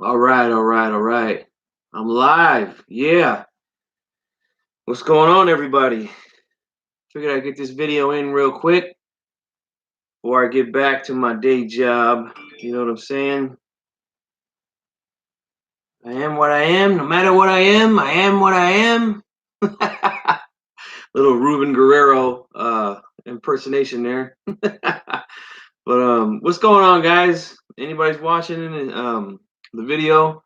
All right, all right, all right. I'm live. Yeah. What's going on, everybody? Figured I'd get this video in real quick before I get back to my day job. You know what I'm saying? I am what I am. No matter what I am what I am. Little Ruben Guerrero impersonation there. But what's going on, guys? Anybody's watching the video?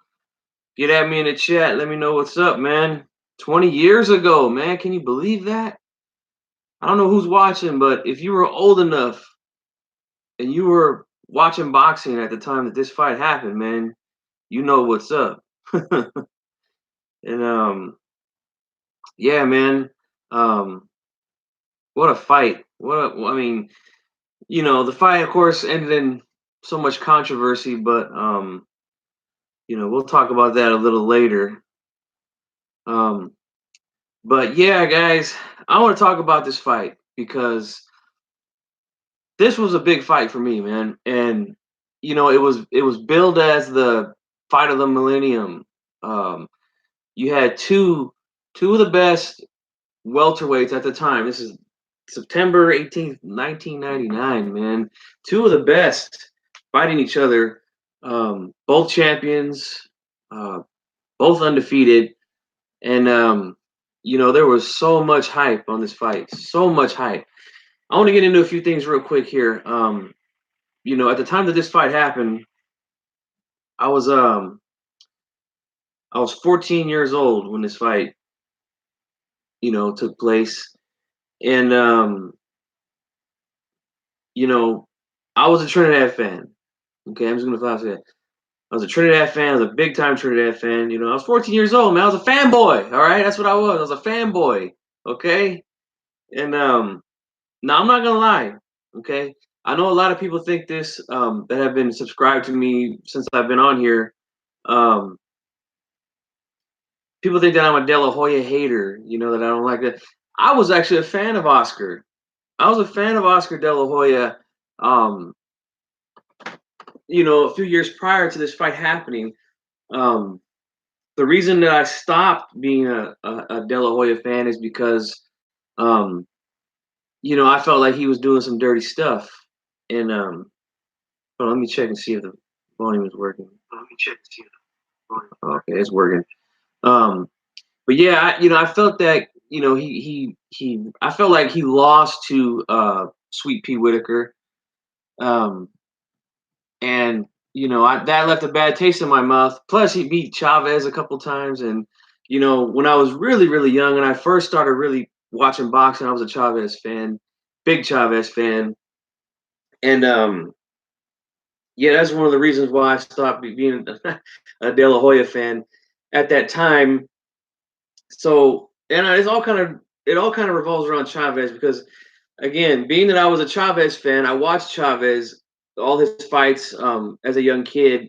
Get at me in the chat. Let me know what's up, man. 20 years ago, man. Can you believe that? I don't know who's watching, but if you were old enough and you were watching boxing at the time that this fight happened, man, you know what's up. And yeah, man, um, what a fight! I mean, the fight, of course, ended in so much controversy, but we'll talk about that a little later. Um, but yeah, guys, I want to talk about this fight because this was a big fight for me, man. And it was billed as the fight of the millennium. Um, you had two of the best welterweights at the time. This is September 18th, 1999, man. Two of the best fighting each other. Both champions, uh, both undefeated, and there was so much hype on this fight. So much hype. I want to get into a few things real quick here. At the time that this fight happened, I was um I was 14 years old when this fight, took place. And you know, I was a Trinidad fan. Okay, I'm just gonna flash that. I was a Trinidad fan, I was a big time Trinidad fan. I was 14 years old, man. I was a fanboy. All right, that's what I was. I was a fanboy. Okay. And now I'm not gonna lie. Okay. I know a lot of people think this that have been subscribed to me since I've been on here. Um, People think that I'm a De La Hoya hater, that I don't like that. I was actually a fan of Oscar. I was a fan of Oscar De La Hoya, um, a few years prior to this fight happening. Um, the reason that I stopped being a De La Hoya fan is because, um, I felt like he was doing some dirty stuff. And hold on, let me check and see if the volume is working. Let me check and see if the volume. Okay, it's working. Um, But yeah, I felt that I felt like he lost to Sweet Pea Whitaker, um, and that left a bad taste in my mouth. Plus, he beat Chavez a couple times, and when I was really really young and I first started really watching boxing, I was a Chavez fan, big Chavez fan, and yeah, that's one of the reasons why I stopped being a De La Hoya fan at that time. So, and it all kind of revolves around Chavez because, again, being that I was a Chavez fan, I watched Chavez all his fights as a young kid,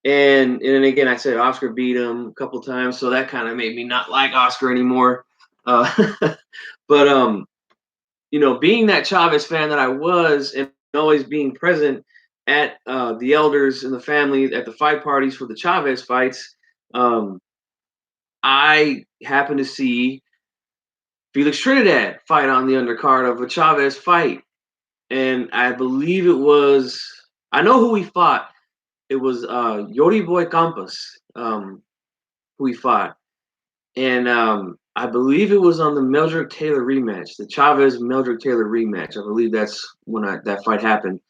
and then again I said Oscar beat him a couple times, so that kind of made me not like Oscar anymore. Uh, but being that Chavez fan that I was, and always being present at the elders and the family at the fight parties for the Chavez fights, um, I happened to see Felix Trinidad fight on the undercard of a Chavez fight. And I believe I know who he fought. It was Yori Boy Campos, who he fought. And I believe it was on the Meldrick Taylor rematch, the Chavez Meldrick Taylor rematch. I believe that's when that fight happened.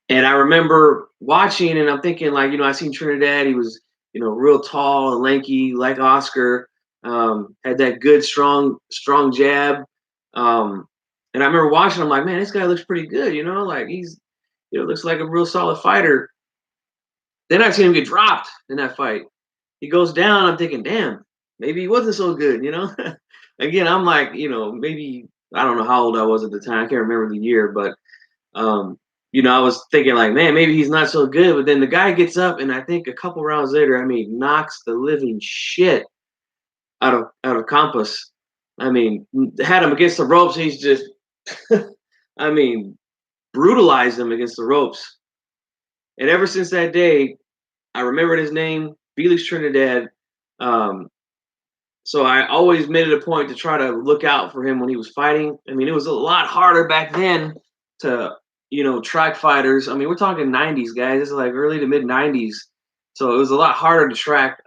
And I remember watching and I'm thinking, like, I seen Trinidad. He was, real tall and lanky, like Oscar. Had that good, strong jab. Um, and I remember watching. I'm like, man, this guy looks pretty good. Like he's, looks like a real solid fighter. Then I see him get dropped in that fight. He goes down. I'm thinking, damn, maybe he wasn't so good. Again, I'm like, maybe I don't know how old I was at the time. I can't remember the year, but um, I was thinking like, man, maybe he's not so good. But then the guy gets up, and I think a couple rounds later, I mean, knocks the living shit out of Campos. I mean, had him against the ropes. He's just, I mean, brutalized him against the ropes. And ever since that day, I remembered his name, Felix Trinidad. Um, so I always made it a point to try to look out for him when he was fighting. I mean, it was a lot harder back then to, track fighters. I mean, we're talking 90s, guys. This is like early to mid 90s. So it was a lot harder to track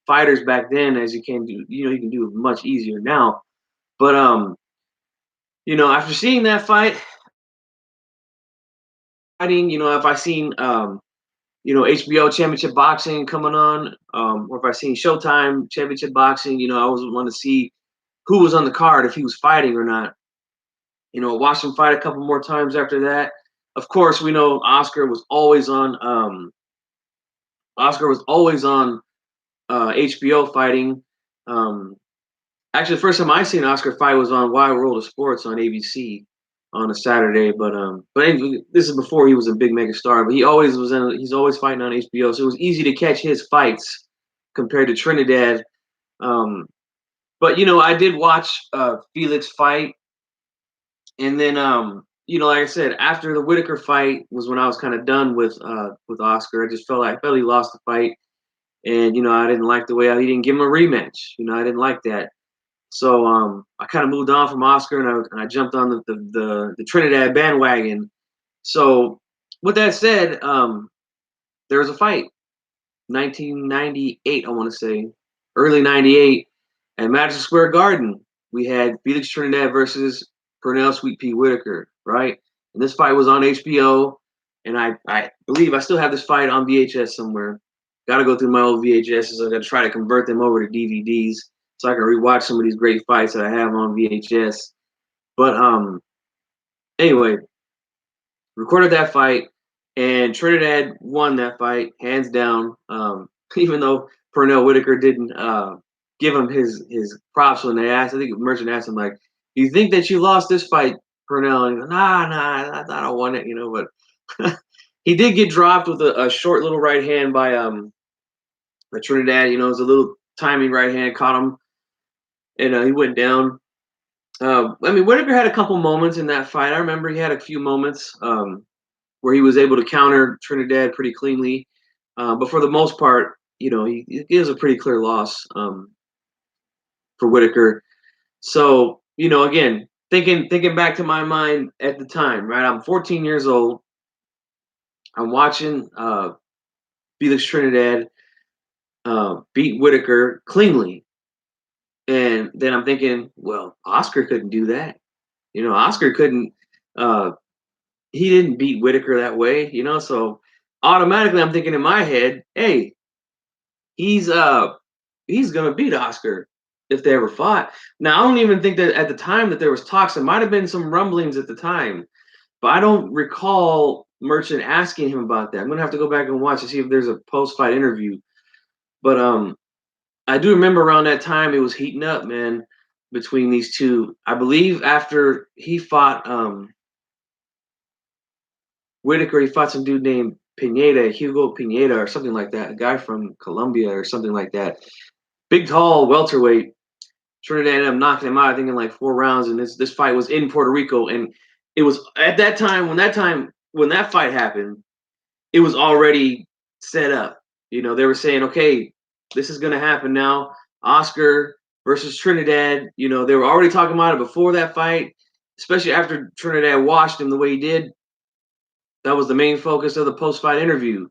fighters back then as you can do, you can do it much easier now. But after seeing that fighting, if I seen HBO Championship Boxing coming on, or if I seen Showtime Championship Boxing, I always want to see who was on the card, if he was fighting or not. Watched him fight a couple more times after that. Of course, we know Oscar was always on. Oscar was always on HBO fighting. Um, Actually, the first time I seen Oscar fight was on Wild World of Sports on ABC on a Saturday. But anyway, this is before he was a big mega star. But he's always fighting on HBO, so it was easy to catch his fights compared to Trinidad. Um, but I did watch Felix fight. And then, like I said, after the Whitaker fight was when I was kind of done with Oscar. I just felt he lost the fight, and I didn't like the way he didn't give him a rematch. I didn't like that. So I kind of moved on from Oscar, and I jumped on the Trinidad bandwagon. So with that said, there was a fight, 1998, I want to say, early '98, at Madison Square Garden. We had Felix Trinidad versus Pernell Sweet Pea Whitaker, right? And this fight was on HBO, and I believe I still have this fight on VHS somewhere. Got to go through my old VHSs. I got to try to convert them over to DVDs so I can rewatch some of these great fights that I have on VHS. But anyway, recorded that fight, and Trinidad won that fight hands down. Even though Pernell Whitaker didn't give him his props when they asked, I think Merchant asked him like, "Do you think that you lost this fight, Pernell?" And he goes, "Nah, I don't want it," But he did get dropped with a short little right hand by Trinidad. It was a little timing right hand, caught him, and he went down. I mean, Whitaker had a couple moments in that fight. I remember he had a few moments. Where he was able to counter Trinidad pretty cleanly. But for the most part, he gives a pretty clear loss for Whitaker. So, again, thinking back to my mind at the time, right? I'm 14 years old. I'm watching Felix Trinidad beat Whitaker cleanly. And then I'm thinking, well, Oscar couldn't do that. Oscar couldn't he didn't beat Whitaker that way, so automatically I'm thinking in my head, hey, he's gonna beat Oscar if they ever fought. Now I don't even think that at the time that there was talks. There might have been some rumblings at the time, but I don't recall Merchant asking him about that. I'm gonna have to go back and watch to see if there's a post-fight interview. But I do remember around that time it was heating up, man, between these two. I believe after he fought Whitaker, he fought some dude named Pineda, Hugo Pineda, or something like that, a guy from Colombia or something like that. Big, tall, welterweight. Trinidad ended up knocking him out, I think, in like 4 rounds. And this fight was in Puerto Rico, and it was at that time when that fight happened, it was already set up. They were saying, okay, this is gonna happen now. Oscar versus Trinidad. They were already talking about it before that fight, especially after Trinidad washed him the way he did. That was the main focus of the post-fight interview.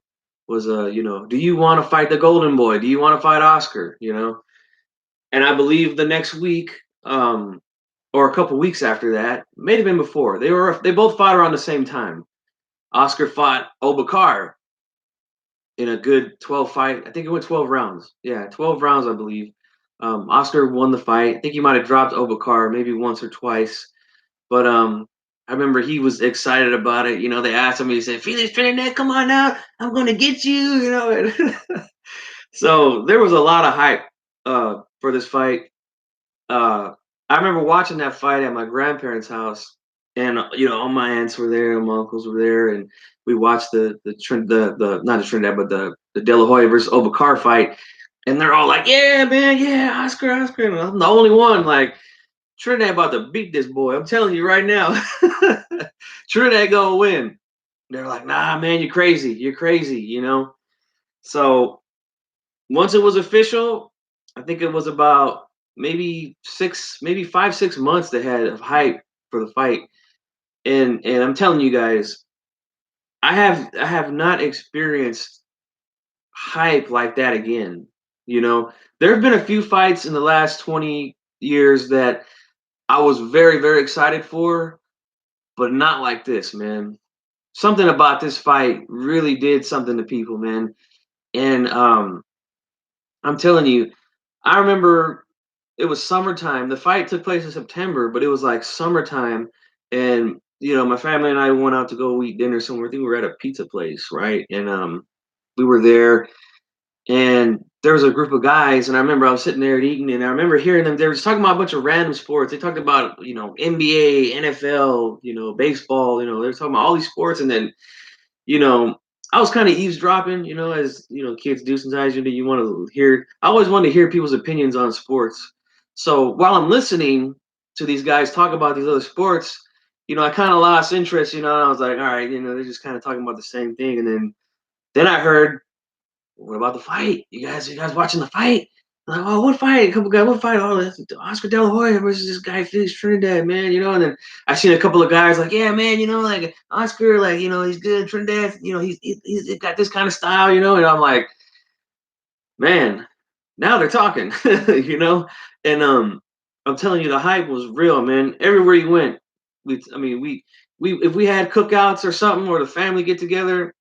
Was do you want to fight the Golden Boy? Do you want to fight Oscar? And I believe the next week, or a couple weeks after that, may have been before. They both fought around the same time. Oscar fought Obakar in a good 12 fight. I think it went 12 rounds. Yeah, 12 rounds, I believe. Oscar won the fight. I think he might have dropped Obakar maybe once or twice. But I remember he was excited about it. They asked him, he said, "Felix Trinidad, come on out. I'm going to get you." So there was a lot of hype for this fight. I remember watching that fight at my grandparents' house, and all my aunts were there, and my uncles were there, and we watched the not the Trinidad, but the De La Hoya versus Obakar fight, and they're all like, "Yeah, man, yeah, Oscar," and I'm the only one like, Trinidad about to beat this boy. I'm telling you right now, Trinidad gonna win. They're like, "Nah, man, you're crazy. You're crazy," So once it was official, I think it was about maybe 5, 6 months they had of hype for the fight. And I'm telling you guys, I have not experienced hype like that again. You know, there have been a few fights in the last 20 years that I was very, very excited for, but not like this, man. Something about this fight really did something to people, man. And I'm telling you, I remember it was summertime. The fight took place in September, but it was like summertime, and my family and I went out to go eat dinner somewhere. I think we were at a pizza place, right? And we were there, and there was a group of guys, and I remember I was sitting there eating, and I remember hearing them. They were just talking about a bunch of random sports. They talked about NBA, NFL, baseball. They were talking about all these sports, and then you know, I was kind of eavesdropping, as kids do sometimes. You want to hear. I always wanted to hear people's opinions on sports. So while I'm listening to these guys talk about these other sports, I kind of lost interest. And I was like, all right, they're just kind of talking about the same thing. And then I heard, what about the fight? You guys watching the fight? I'm like, oh, what fight? A couple guys, what fight? Oh, that's Oscar De La Hoya versus this guy Felix Trinidad, man. And then I seen a couple of guys like, yeah, man, like Oscar, like, he's good. Trinidad, he's got this kind of style, and I'm like, man, now they're talking, you know. And I'm telling you, the hype was real, man. Everywhere you went, we if we had cookouts or something, or the family get together,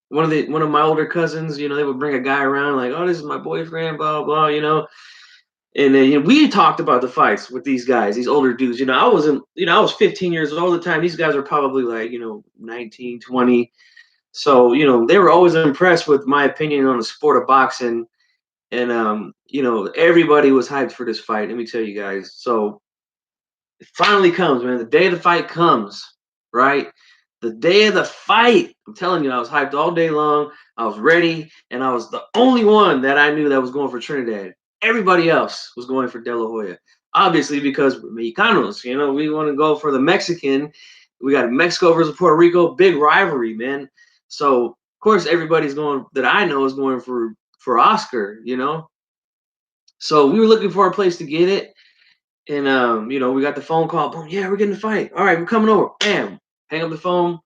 one of my older cousins, they would bring a guy around like, oh, this is my boyfriend, blah blah, And then we talked about the fights with these guys, these older dudes. I was 15 years old at the time. These guys were probably like 19, 20. So they were always impressed with my opinion on the sport of boxing. And everybody was hyped for this fight. Let me tell you guys. So it finally comes, man. The day of the fight comes, right? The day of the fight. I'm telling you, I was hyped all day long. I was ready, and I was the only one that I knew that was going for Trinidad. Everybody else was going for De La Hoya. Obviously, because we're Mexicanos, we want to go for the Mexican. We got Mexico versus Puerto Rico, big rivalry, man. So of course everybody's going that I know is going for Oscar. So we were looking for a place to get it. And we got the phone call. Boom, yeah, we're getting the fight. All right, we're coming over. Bam, hang up the phone.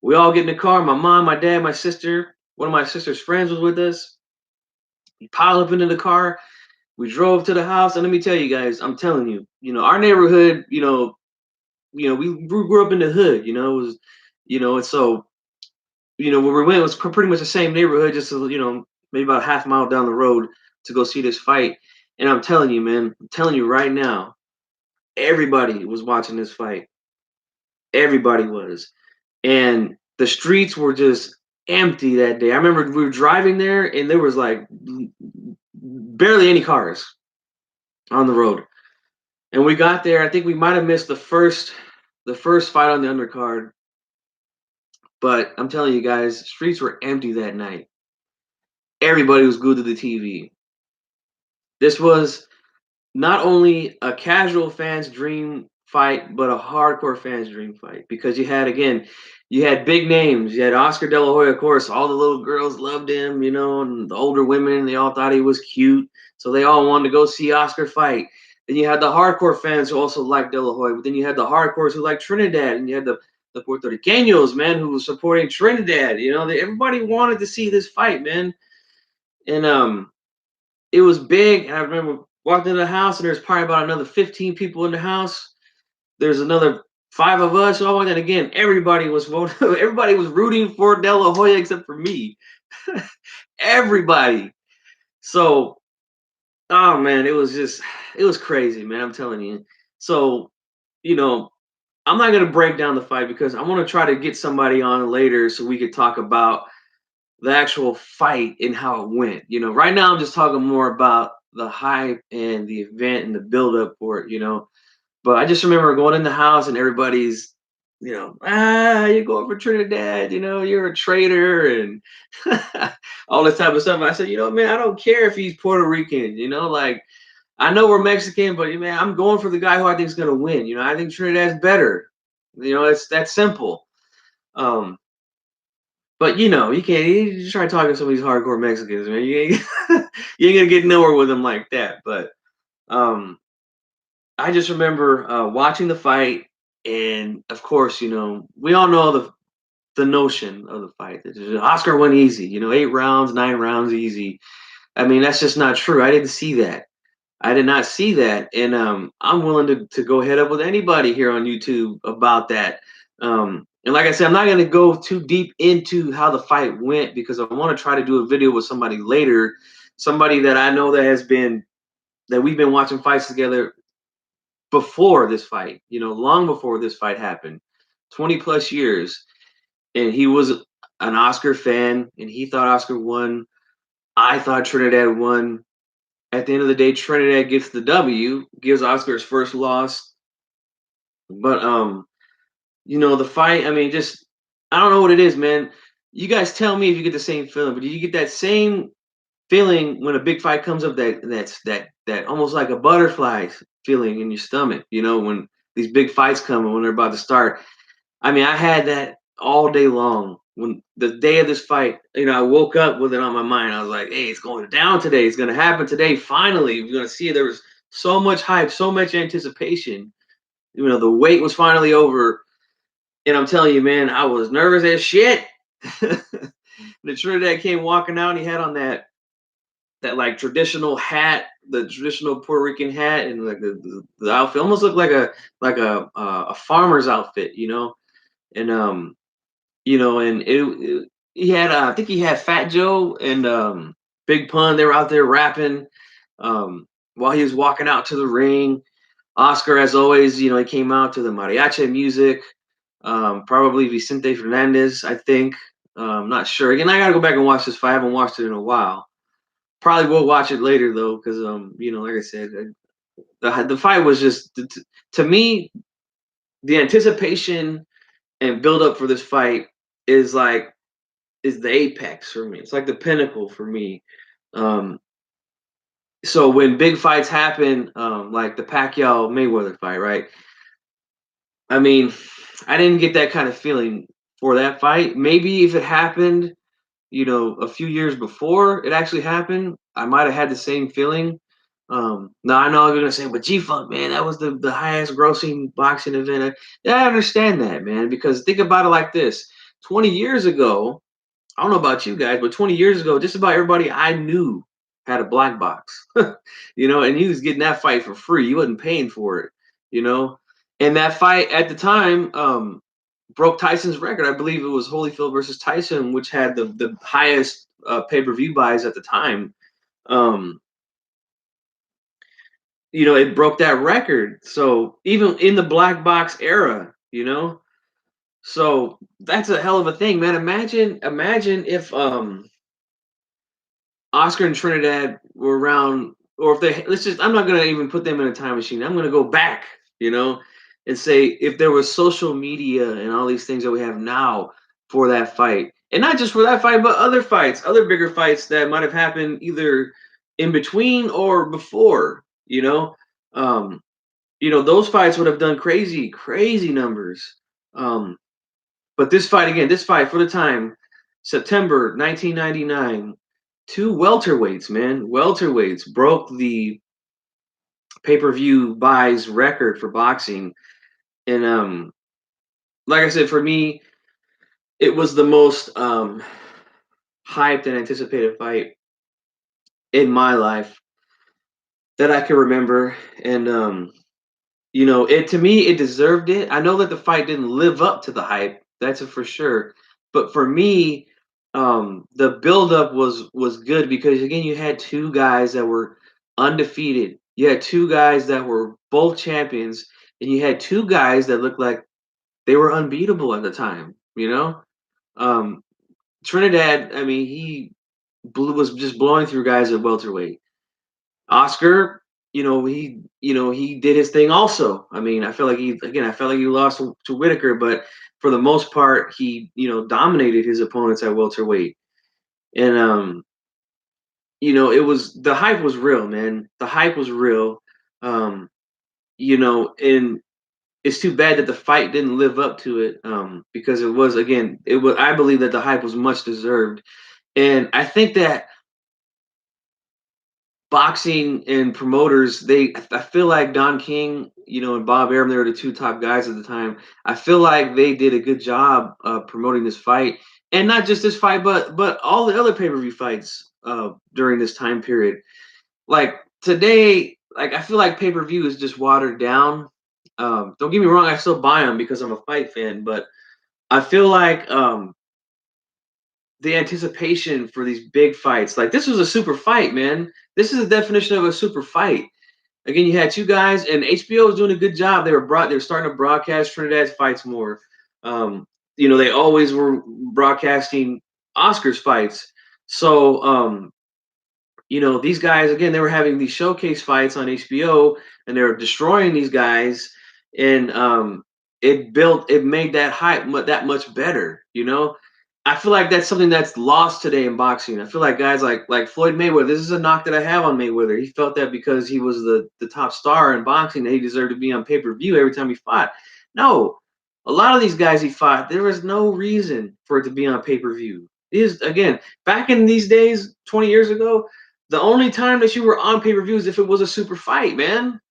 We all get in the car. My mom, my dad, my sister. One of my sister's friends was with us. We piled up into the car. We drove to the house, and let me tell you guys, I'm telling you, our neighborhood, we grew up in the hood. It was, and so where we went was pretty much the same neighborhood, just maybe about a half mile down the road to go see this fight. And I'm telling you, man, I'm telling you right now, everybody was watching this fight. Everybody was. And the streets were just empty that day. I remember we were driving there and there was like barely any cars on the road. And we got there, I think we might have missed the first fight on the undercard. But I'm telling you guys, streets were empty that night. Everybody was glued to the TV. This was not only a casual fan's dream fight, but a hardcore fan's dream fight because you had big names. You had Oscar De La Hoya, of course. All the little girls loved him, and the older women, they all thought he was cute. So they all wanted to go see Oscar fight. Then you had the hardcore fans who also liked De La Hoya, but then you had the hardcores who liked Trinidad, and you had the Puerto Ricanos, man, who was supporting Trinidad. Everybody wanted to see this fight, man. And it was big. I remember walking into the house, and there's probably about another 15 people in the house. There's another five of us. Oh, and then again, everybody was voting. Everybody was rooting for De La Hoya except for me. Everybody. So, oh man, it was crazy, man. I'm telling you. So, you know, I'm not gonna break down the fight because I want to try to get somebody on later so we could talk about the actual fight and how it went. Right now I'm just talking more about the hype and the event and the build up for it. But I just remember going in the house and everybody's, you're going for Trinidad, you're a traitor and all this type of stuff. And I said, man, I don't care if he's Puerto Rican, like I know we're Mexican, but man, I'm going for the guy who I think is gonna win. I think Trinidad's better. It's that simple. Um, But you can't. You try talking to some of these hardcore Mexicans, man. You ain't you ain't gonna get nowhere with them like that. But um, I just remember watching the fight, and of course, we all know the notion of the fight. Oscar won easy. 8 rounds, 9 rounds easy. I mean, that's just not true. I didn't see that. I did not see that, and I'm willing to go head up with anybody here on YouTube about that. And like I said, I'm not going to go too deep into how the fight went because I want to try to do a video with somebody later, somebody that I know that we've been watching fights together before this fight. Long before this fight happened, 20 plus years, and he was an Oscar fan, and he thought Oscar won. I thought Trinidad won. At the end of the day, Trinidad gets the W, gives Oscar his first loss. But the fight, I mean, just I don't know what it is, man. You guys tell me if you get the same feeling, but do you get that same feeling when a big fight comes up that almost like a butterfly feeling in your stomach, when these big fights come and when they're about to start? I mean, I had that all day long. When the day of this fight, I woke up with it on my mind. I was like, hey, it's going down today. It's going to happen today. Finally, we're going to see it. There was so much hype, so much anticipation. The wait was finally over. And I'm telling you, man, I was nervous as shit. The Trinidad came walking out and he had on that like traditional hat, the traditional Puerto Rican hat, and like the outfit almost looked like a farmer's outfit. And and he had I think he had Fat Joe and Big Pun. They were out there rapping while he was walking out to the ring. Oscar, as always, he came out to the mariachi music. Probably Vicente Fernandez, I think. Not sure. Again, I gotta go back and watch this fight. I haven't watched it in a while. Probably will watch it later though, because like I said, the fight was just to me the anticipation and build up for this fight is like is the apex for me. It's like the pinnacle for me. Um, so when big fights happen, like the Pacquiao Mayweather fight, right? I mean, I didn't get that kind of feeling for that fight. Maybe if it happened, a few years before it actually happened, I might have had the same feeling. Now I know you're gonna say, but G Funk, man, that was the highest grossing boxing event. Yeah, I understand that, man, because think about it like this: 20 years ago, I don't know about you guys, but 20 years ago, just about everybody I knew had a black box, and he was getting that fight for free. He wasn't paying for it. And that fight at the time broke Tyson's record. I believe it was Holyfield versus Tyson, which had the highest pay-per-view buys at the time. Um, it broke that record. So even in the black box era. So that's a hell of a thing, man. Imagine if Oscar and Trinidad were around, or if they let's just I'm not gonna even put them in a time machine. I'm gonna go back, and say if there was social media and all these things that we have now for that fight, and not just for that fight, but other fights, other bigger fights that might have happened either in between or before, um, those fights would have done crazy, crazy numbers. Um, but this fight for the time, September 1999, two welterweights, man, welterweights broke the pay-per-view buys record for boxing. And like I said, for me, it was the most hyped and anticipated fight in my life that I can remember. And it to me, it deserved it. I know that the fight didn't live up to the hype. That's a for sure. But for me, the buildup was good because again, you had two guys that were undefeated. You had two guys that were both champions, and you had two guys that looked like they were unbeatable at the time. Um, Trinidad. I mean, he was just blowing through guys at welterweight. Oscar, he did his thing also. I mean, I felt like he lost to Whitaker, but for the most part, he, dominated his opponents at welterweight. And it was the hype was real, man. The hype was real. And it's too bad that the fight didn't live up to it, because it was, again, it was, I believe that the hype was much deserved. And I think that boxing and promoters, I feel like Don King, and Bob Arum, they were the two top guys at the time. I feel like they did a good job promoting this fight, and not just this fight, but all the other pay-per-view fights during this time period. Like today, like I feel like pay-per-view is just watered down. Don't get me wrong, I still buy them because I'm a fight fan, but I feel like the anticipation for these big fights, like this was a super fight, man. This is the definition of a super fight. Again, you had two guys, and HBO was doing a good job. They were starting to broadcast Trinidad's fights more. Um, they always were broadcasting Oscars fights. So these guys, again, they were having these showcase fights on HBO, and they were destroying these guys, and it made that hype that much better. I feel like that's something that's lost today in boxing. I feel like guys like Floyd Mayweather. This is a knock that I have on Mayweather. He felt that because he was the top star in boxing, that he deserved to be on pay-per-view every time he fought. No, a lot of these guys he fought, there was no reason for it to be on pay-per-view. Is again, back in these days, 20 years ago, the only time that you were on pay-per-view is if it was a super fight, man.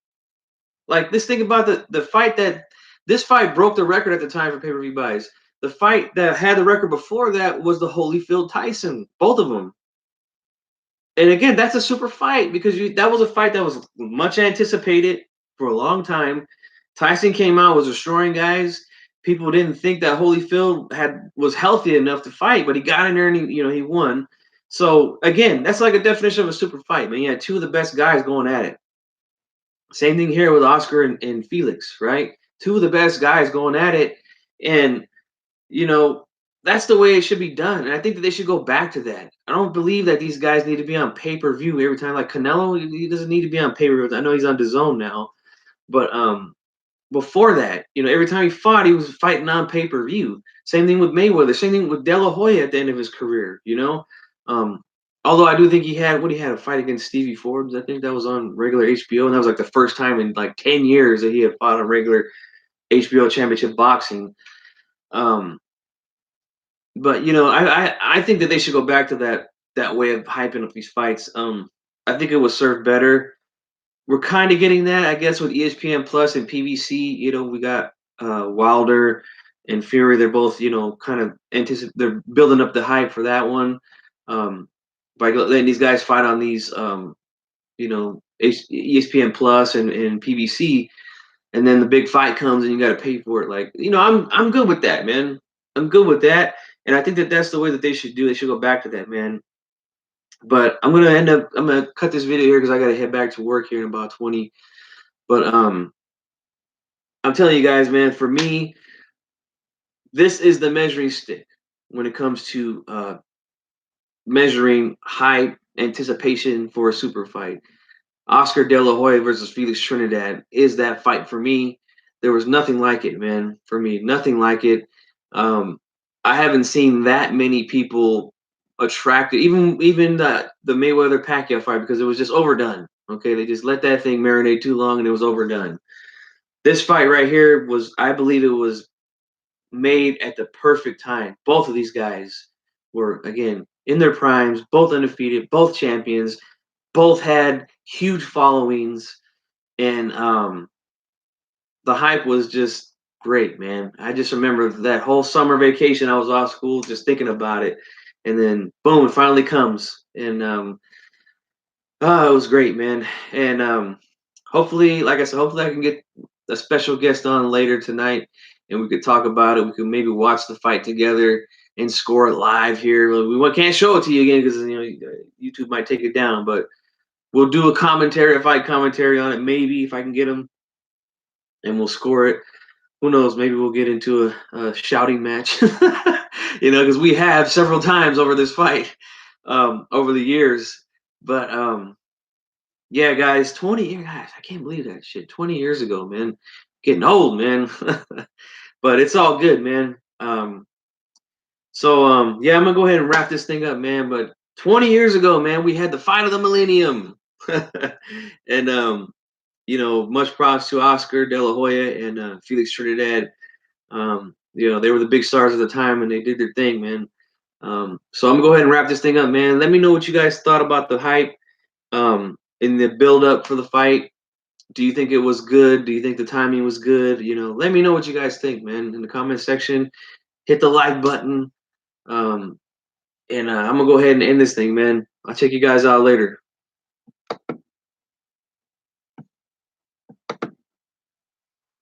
Like this thing about the fight that this fight broke the record at the time for pay-per-view buys. The fight that had the record before that was the Holyfield Tyson, both of them. And again, that's a super fight because that was a fight that was much anticipated for a long time. Tyson came out, was destroying guys. People didn't think that Holyfield was healthy enough to fight, but he got in there and he won. So again, that's like a definition of a super fight, man. You had two of the best guys going at it. Same thing here with Oscar and Felix, right? Two of the best guys going at it, and you know that's the way it should be done. And I think that they should go back to that. I don't believe that these guys need to be on pay-per-view every time. Like Canelo, he doesn't need to be on pay-per-view. I know he's on DAZN now, but before that, every time he fought, he was fighting on pay-per-view. Same thing with Mayweather. Same thing with De La Hoya at the end of his career. Um, although I do think he had a fight against Stevie Forbes. I think that was on regular HBO, and that was like the first time in like 10 years that he had fought on regular HBO Championship boxing. Um, but I think that they should go back to that way of hyping up these fights. I think it would serve better. We're kind of getting that, I guess, with ESPN Plus and PBC. We got Wilder and Fury. They're both, kind of they're building up the hype for that one, by letting these guys fight on these, ESPN Plus and PBC, and then the big fight comes and you got to pay for it. Like, I'm good with that, man. I'm good with that, and I think that that's the way that they should do. They should go back to that, man. But I'm gonna cut this video here because I gotta head back to work here in about 20. But I'm telling you guys, man, for me, this is the measuring stick when it comes to measuring high anticipation for a super fight. Oscar De La Hoya versus Felix Trinidad is that fight for me. There was nothing like it, man. For me, nothing like it. Um, I haven't seen that many people attracted, even the Mayweather Pacquiao fight, because it was just overdone. Okay, they just let that thing marinate too long and it was overdone. This fight right here I believe it was made at the perfect time. Both of these guys were, again, in their primes, both undefeated, both champions, both had huge followings, and the hype was just great, man. I just remember that whole summer vacation. I was off school just thinking about it, and then boom, it finally comes, and it was great, man. And hopefully, like I said, hopefully I can get a special guest on later tonight, and we could talk about it. We could maybe watch the fight together and score it live here. We can't show it to you again because YouTube might take it down, but we'll do a fight commentary on it, maybe if I can get them, and we'll score it. Who knows? Maybe we'll get into a shouting match, because we have several times over this fight, over the years. But yeah, guys, 20 years, guys, I can't believe that shit. 20 years ago, man. Getting old, man. But it's all good, man. So yeah, I'm gonna go ahead and wrap this thing up, man. But 20 years ago, man, we had the fight of the millennium. And much props to Oscar De La Hoya and Felix Trinidad. They were the big stars at the time, and they did their thing, man. So I'm gonna go ahead and wrap this thing up, man. Let me know what you guys thought about the hype in the build up for the fight. Do you think it was good? Do you think the timing was good? Let me know what you guys think, man, in the comment section. Hit the like button. And I'm gonna go ahead and end this thing, man. I'll check you guys out later.